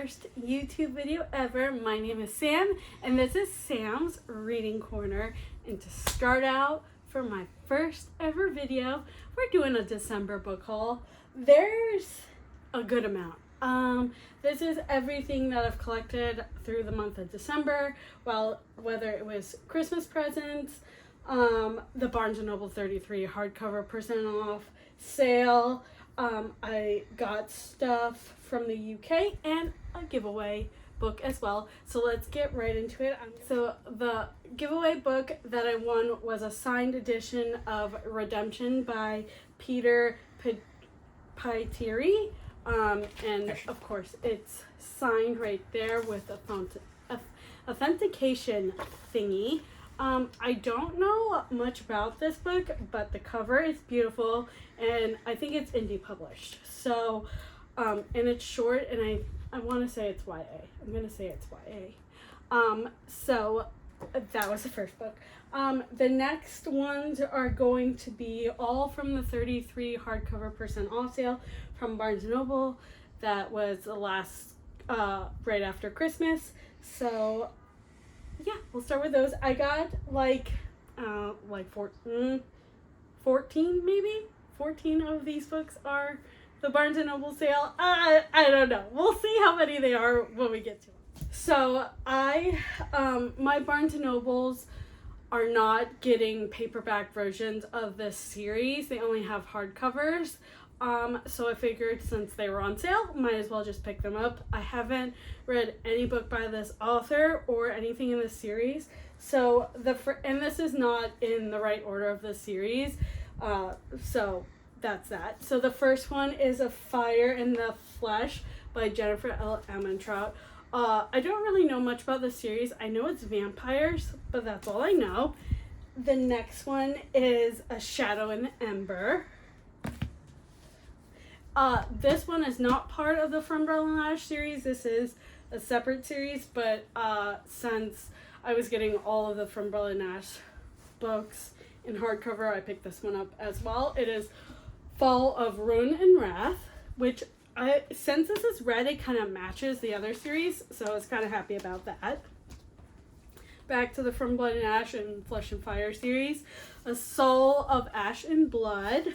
first YouTube video ever. My name is Sam, and this is Sam's Reading Corner. And to start out for my first ever video, we're doing a December book haul. There's a good amount. This is everything that I've collected through the month of December. Well, whether it was Christmas presents, the Barnes & Noble 33 hardcover % off sale. I got stuff from the UK and a giveaway book as well. So let's get right into it. So the giveaway book that I won was a signed edition of Redemption by Peter Pietri. And of course it's signed right there with a authentication thingy. I don't know much about this book, but the cover is beautiful, and I think it's indie published. So, and it's short, and I want to say it's YA. I'm going to say it's YA. So that was the first book. The next ones are going to be all from the 33 hardcover % off sale from Barnes & Noble. That was the last, right after Christmas. So yeah, we'll start with those. I got like 14 maybe? 14 of these books are the Barnes & Noble sale. I don't know. We'll see how many they are when we get to them. So my Barnes & Nobles are not getting paperback versions of this series. They only have hardcovers. So I figured since they were on sale, might as well just pick them up. I haven't read any book by this author or anything in this series. So and this is not in the right order of the series. So that's that. So the first one is A Fire in the Flesh by Jennifer L. Armentrout. I don't really know much about the series. I know it's vampires, but that's all I know. The next one is A Shadow in the Ember. This one is not part of the From Umbrella and Ash series. This is a separate series, but since I was getting all of the From Umbrella and Ash books in hardcover, I picked this one up as well. It is Fall of Ruin and Wrath, which since this is red, it kind of matches the other series, so I was kind of happy about that. Back to the From Blood and Ash and Flesh and Fire series. A Soul of Ash and Blood.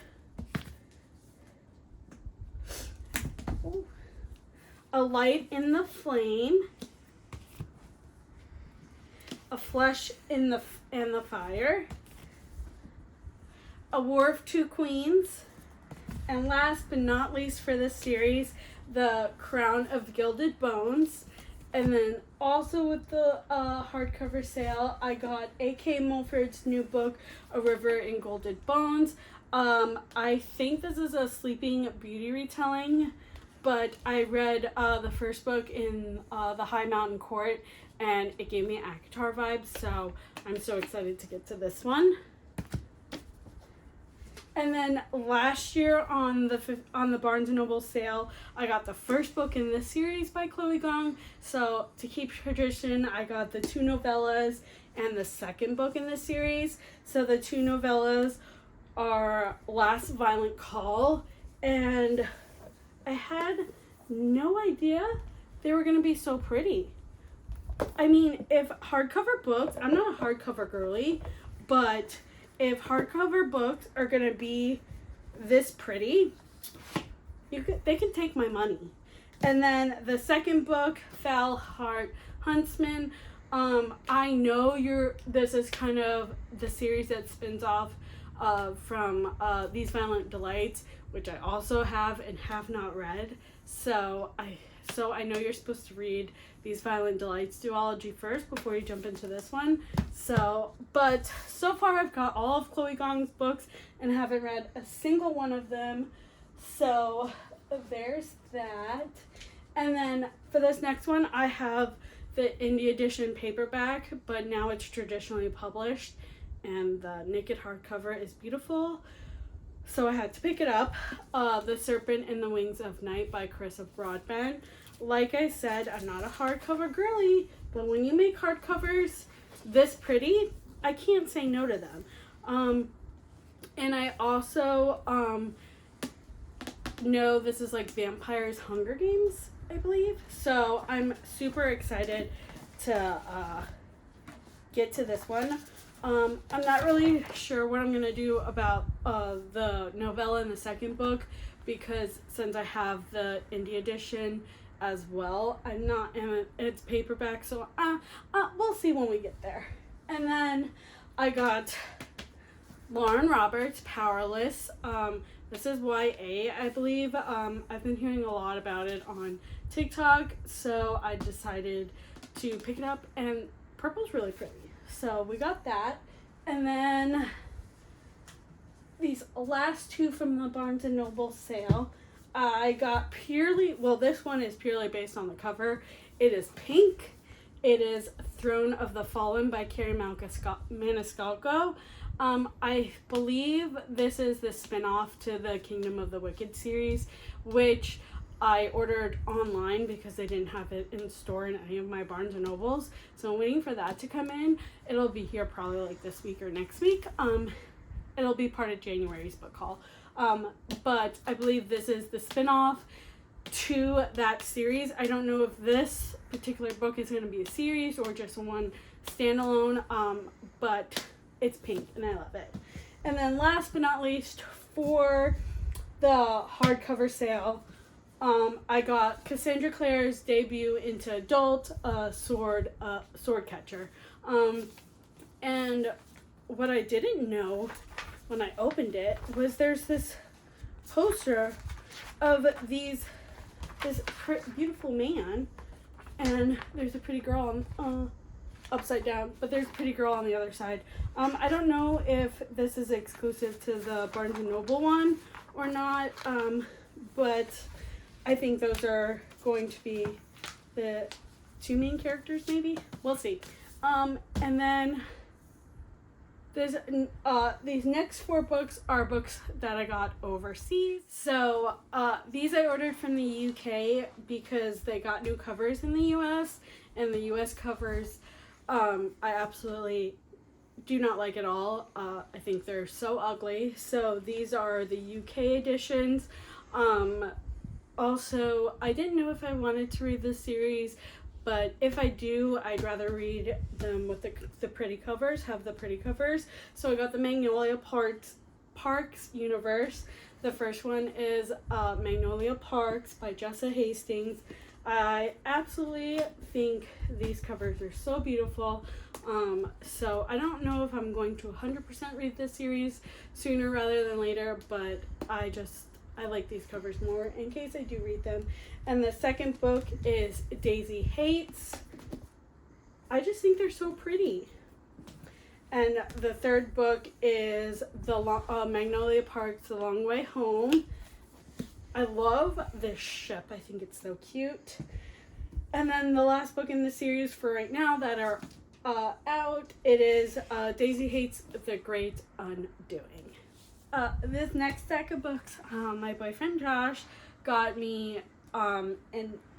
Ooh. A Light in the Flame. A Flesh in the Fire. A War of Two Queens. And last but not least for this series, The Crown of Gilded Bones. And then also with the hardcover sale, I got A.K. Mulford's new book, A River in Gilded Bones. I think this is a Sleeping Beauty retelling, but I read the first book in the High Mountain Court, and it gave me ACOTAR vibes, so I'm so excited to get to this one. And then last year on the Barnes & Noble sale, I got the first book in this series by Chloe Gong. So to keep tradition, I got the 2 novellas and the second book in this series. So the 2 novellas are Last Violent Call, and I had no idea they were going to be so pretty. I mean, if hardcover books, I'm not a hardcover girly, but if hardcover books are going to be this pretty, they can take my money. And then the second book, Foul Heart Huntsman. I know this is kind of the series that spins off from These Violent Delights, which I also have and have not read. So I know you're supposed to read These Violent Delights duology first before you jump into this one. But so far I've got all of Chloe Gong's books and haven't read a single one of them. So there's that. And then for this next one, I have the indie edition paperback, but now it's traditionally published, and the naked hardcover is beautiful. So I had to pick it up. The Serpent and the Wings of Night by Carissa Broadbent. Like I said, I'm not a hardcover girly, but when you make hardcovers this pretty, I can't say no to them. And I also know this is like Vampires Hunger Games, I believe. So I'm super excited to get to this one. I'm not really sure what I'm going to do about the novella in the second book, because since I have the indie edition as well, I'm not in it. It's paperback, so we'll see when we get there. And then I got Lauren Roberts, Powerless. This is YA, I believe. I've been hearing a lot about it on TikTok, so I decided to pick it up, and purple's really pretty. So we got that. And then these last two from the Barnes & Noble sale, I got purely, well, this one is purely based on the cover. It is pink. It is Throne of the Fallen by Carrie Maniscalco. I believe this is the spin-off to the Kingdom of the Wicked series, which I ordered online because they didn't have it in store in any of my Barnes & Nobles. So I'm waiting for that to come in. It'll be here probably like this week or next week. It'll be part of January's book haul. But I believe this is the spin-off to that series. I don't know if this particular book is going to be a series or just one standalone, but it's pink and I love it. And then last but not least, for the hardcover sale, I got Cassandra Clare's debut into adult, Sword Catcher. And what I didn't know when I opened it was there's this poster of this beautiful man, and there's a pretty girl on upside down, but there's a pretty girl on the other side. I don't know if this is exclusive to the Barnes & Noble one or not, but I think those are going to be the two main characters, maybe? We'll see. And then there's these next 4 books are books that I got overseas. So these I ordered from the UK because they got new covers in the US, and the US covers I absolutely do not like at all. I think they're so ugly. So these are the UK editions. Also, I didn't know if I wanted to read this series, but if I do, I'd rather read them with the pretty covers, have the pretty covers. So I got the Magnolia Parks universe. The first one is Magnolia Parks by Jessa Hastings. I absolutely think these covers are so beautiful. So I don't know if I'm going to 100% read this series sooner rather than later, but I like these covers more in case I do read them. And the second book is Daisy Hates. I just think they're so pretty. And the third book is Magnolia Parks, The Long Way Home. I love this ship. I think it's so cute. And then the last book in the series for right now that are out, it is Daisy Hates, The Great Undoing. This next stack of books, my boyfriend Josh got me an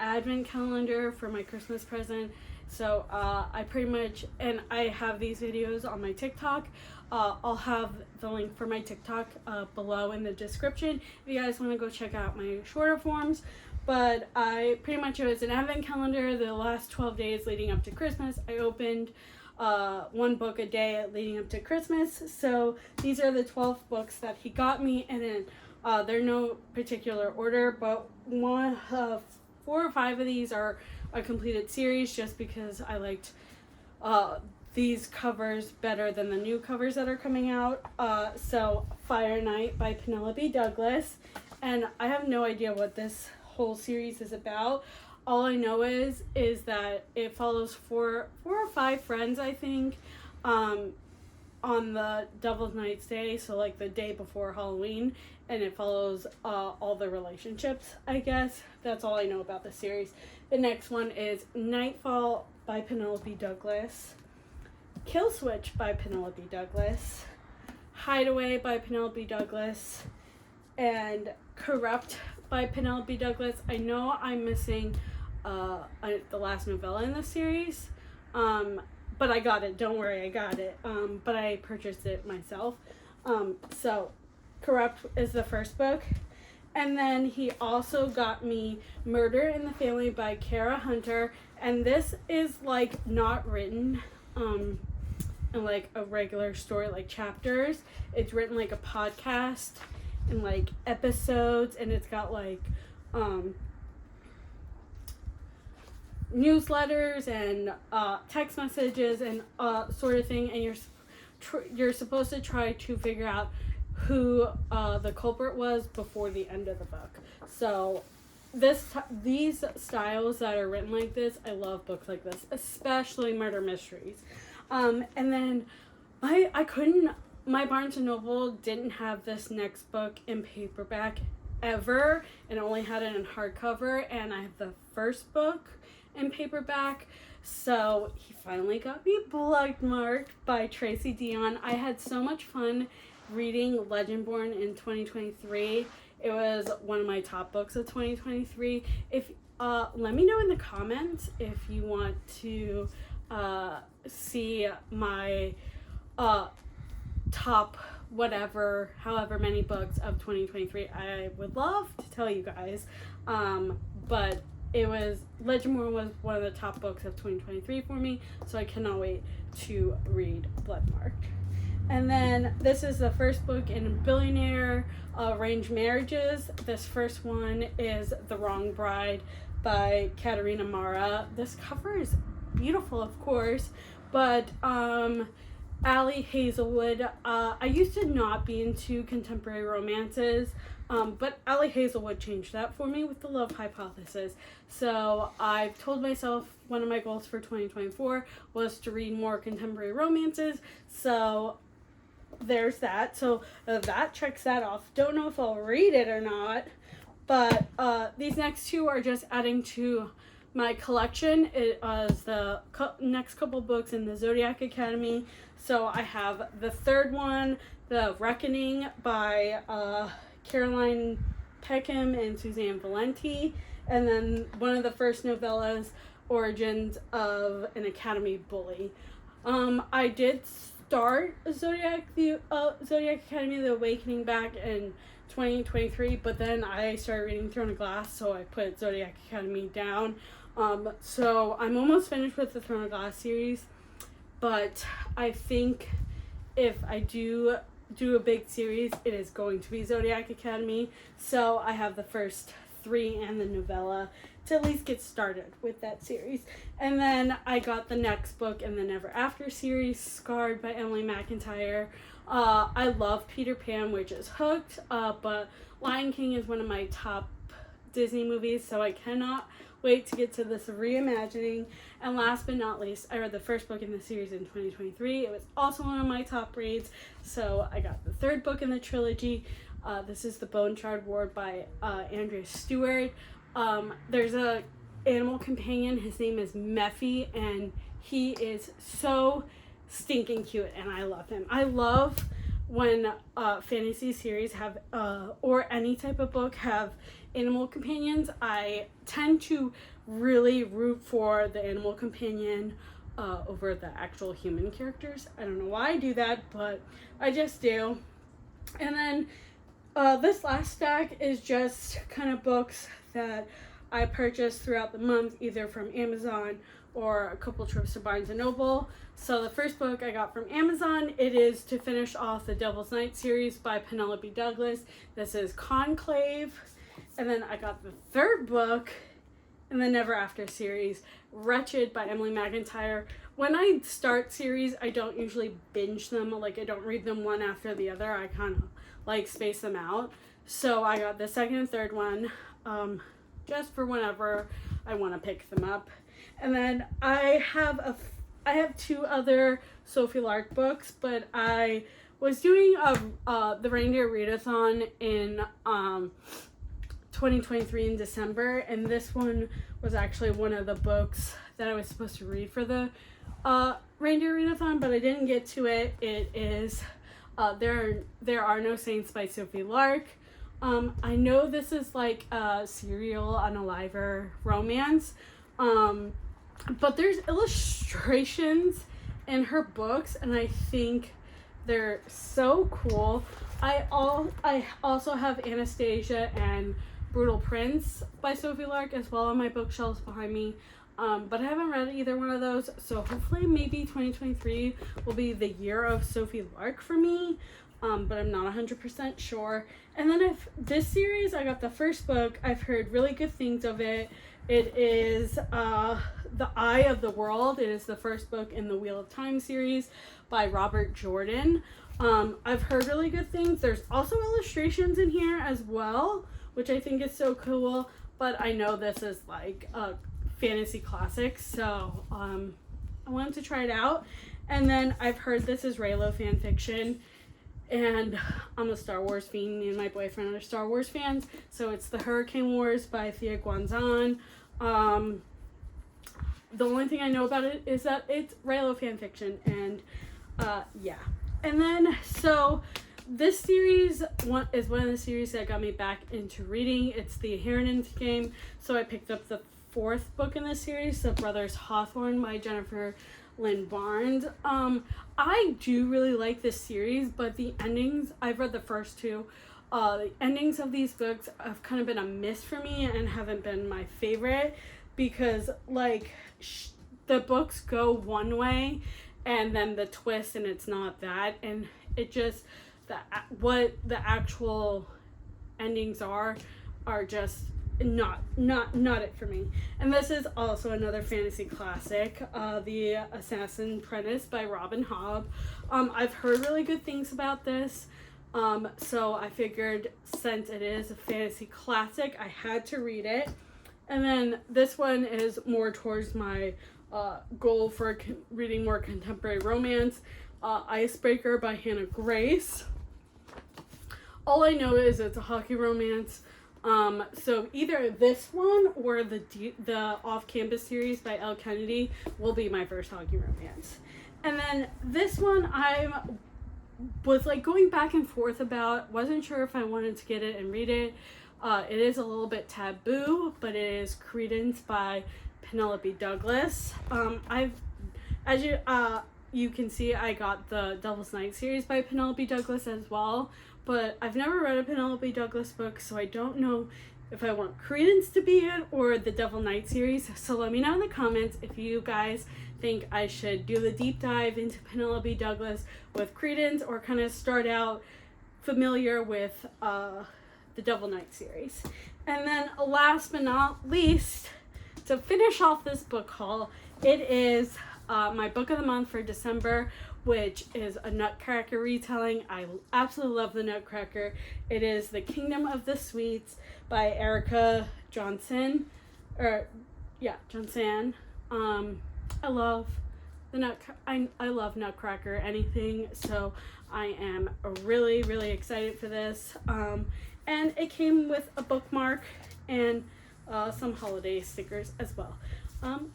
advent calendar for my Christmas present. So I pretty much, and I have these videos on my TikTok. I'll have the link for my TikTok below in the description if you guys want to go check out my shorter forms. But I pretty much, it was an advent calendar the last 12 days leading up to Christmas. I opened 1 book a day leading up to Christmas. So these are the 12 books that he got me, and then they're no particular order, but 4 or 5 of these are a completed series just because I liked these covers better than the new covers that are coming out. So Fire Night by Penelope Douglas, and I have no idea what this whole series is about. All I know is that it follows 4 or 5 friends, I think, on the Devil's Nights Day, so like the day before Halloween, and it follows all the relationships, I guess. That's all I know about the series. The next one is Nightfall by Penelope Douglas, Kill Switch by Penelope Douglas, Hideaway by Penelope Douglas, and Corrupt by Penelope Douglas. I know I'm missing the last novella in the series, but I got it. Don't worry, I got it. But I purchased it myself. So Corrupt is the first book, And then he also got me Murder in the Family by Kara Hunter. And this is, like, not written in, like, a regular story, like, chapters. It's written like a podcast and, like, episodes. And it's got, like, newsletters and text messages and sort of thing. And you're supposed to try to figure out who the culprit was before the end of the book. So these styles that are written like this, I love books like this, especially murder mysteries. And then my Barnes & Noble didn't have this next book in paperback ever, and only had it in hardcover, and I have the first book in paperback. So he finally got me Bloodmarked by Tracy Deonn. I had so much fun reading Legendborn in 2023. It was one of my top books of 2023. If let me know in the comments if you want to see my top however many books of 2023. I would love to tell you guys, but Legendborn was one of the top books of 2023 for me, so I cannot wait to read Bloodmarked. And then this is the first book in Billionaire Arranged Marriages. This first one is The Wrong Bride by Katarina Mara. This cover is beautiful, of course, but Ali Hazelwood, I used to not be into contemporary romances, but Ali Hazelwood changed that for me with The Love Hypothesis. So I've told myself one of my goals for 2024 was to read more contemporary romances. So there's that. So that checks that off. Don't know if I'll read it or not, but these next two are just adding to my collection. It is the next couple books in the Zodiac Academy. So I have the third one, The Reckoning by Caroline Peckham and Suzanne Valenti, and then one of the first novellas, Origins of an Academy Bully. I did start Zodiac Academy, The Awakening back in 2023, but then I started reading Throne of Glass, so I put Zodiac Academy down. So I'm almost finished with the Throne of Glass series, but I think if I do a big series, it is going to be Zodiac Academy. So I have the first 3 and the novella to at least get started with that series. And then I got the next book in the Never After series, Scarred by Emily McIntyre. I love Peter Pan, which is Hooked, but Lion King is one of my top Disney movies, so I cannot wait to get to this reimagining. And last but not least, I read the first book in the series in 2023. It was also one of my top reads, so I got the third book in the trilogy. This is The Bone Shard Ward by Andrea Stewart. There's a animal companion. His name is Mephi, and he is so stinking cute, and I love him. I love when fantasy series have or any type of book have animal companions. I tend to really root for the animal companion over the actual human characters. I don't know why I do that, but I just do. And then this last stack is just kind of books that I purchased throughout the month, either from Amazon or a couple trips to Barnes & Noble. So the first book I got from Amazon, it is to finish off the Devil's Night series by Penelope Douglas. This is Conclave. And then I got the third book in the Never After series, Wretched by Emily McIntyre. When I start series, I don't usually binge them. Like, I don't read them one after the other. I kind of like space them out. So I got the second and third one just for whenever I want to pick them up. And then I have 2 other Sophie Lark books, but I was doing the Reindeer Readathon in 2023 in December, and this one was actually one of the books that I was supposed to read for the Reindeer Readathon, but I didn't get to it. It is There Are No Saints by Sophie Lark. I know this is like a serial unaliver romance, but there's illustrations in her books, and I think they're so cool. I also have Anastasia and Brutal Prince by Sophie Lark as well on my bookshelves behind me. But I haven't read either one of those, so hopefully maybe 2023 will be the year of Sophie Lark for me, but I'm not 100% sure. And then this series, I got the first book. I've heard really good things of it. It is The Eye of the World. It is the first book in the Wheel of Time series by Robert Jordan. I've heard really good things. There's also illustrations in here as well, which I think is so cool, but I know this is like a fantasy classic, so I wanted to try it out. And then I've heard this is Reylo fan fiction, and I'm a Star Wars fiend. Me and my boyfriend are Star Wars fans, so it's The Hurricane Wars by Thea Guanzon. The only thing I know about it is that it's Reylo fan fiction, and yeah. And then, so this series is one of the series that got me back into reading. It's the Inheritance Game, so I picked up the fourth book in this series, The Brothers Hawthorne by Jennifer Lynn Barnes. I do really like this series, but the endings, I've read the first two, the endings of these books have kind of been a miss for me and haven't been my favorite, because like the books go one way and then the twist and it's not that, and it just what the actual endings are just not it for me. And this is also another fantasy classic, The Assassin's Apprentice by Robin Hobb. I've heard really good things about this, so I figured since it is a fantasy classic, I had to read it. And then this one is more towards my goal for reading more contemporary romance, Icebreaker by Hannah Grace. All I know is it's a hockey romance. So either this one or the Off-Campus series by Elle Kennedy will be my first hockey romance. And then this one I was like going back and forth about, wasn't sure if I wanted to get it and read it. It is a little bit taboo, but it is Credence by Penelope Douglas. As you can see, I got the Devil's Night series by Penelope Douglas as well, but I've never read a Penelope Douglas book, so I don't know if I want Credence to be it or the Devil Knight series. So let me know in the comments if you guys think I should do the deep dive into Penelope Douglas with Credence, or kind of start out familiar with the Devil Knight series. And then last but not least, to finish off this book haul, it is my book of the month for December, which is a Nutcracker retelling. I absolutely love the Nutcracker. It is The Kingdom of the Sweets by Erica Johnson. Johnson. I love I love Nutcracker anything, so I am really, really excited for this. And it came with a bookmark and some holiday stickers as well.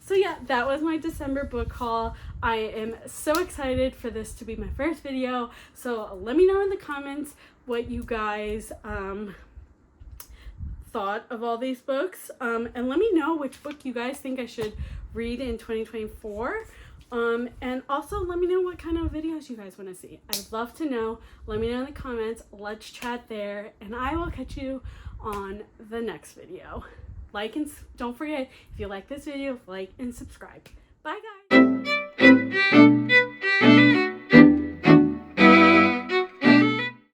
So yeah, that was my December book haul. I am so excited for this to be my first video, so let me know in the comments what you guys thought of all these books, and let me know which book you guys think I should read in 2024. And also let me know what kind of videos you guys want to see. I'd love to know. Let me know in the comments. Let's chat there, and I will catch you on the next video. Don't forget, if you like this video, like and subscribe. Bye guys.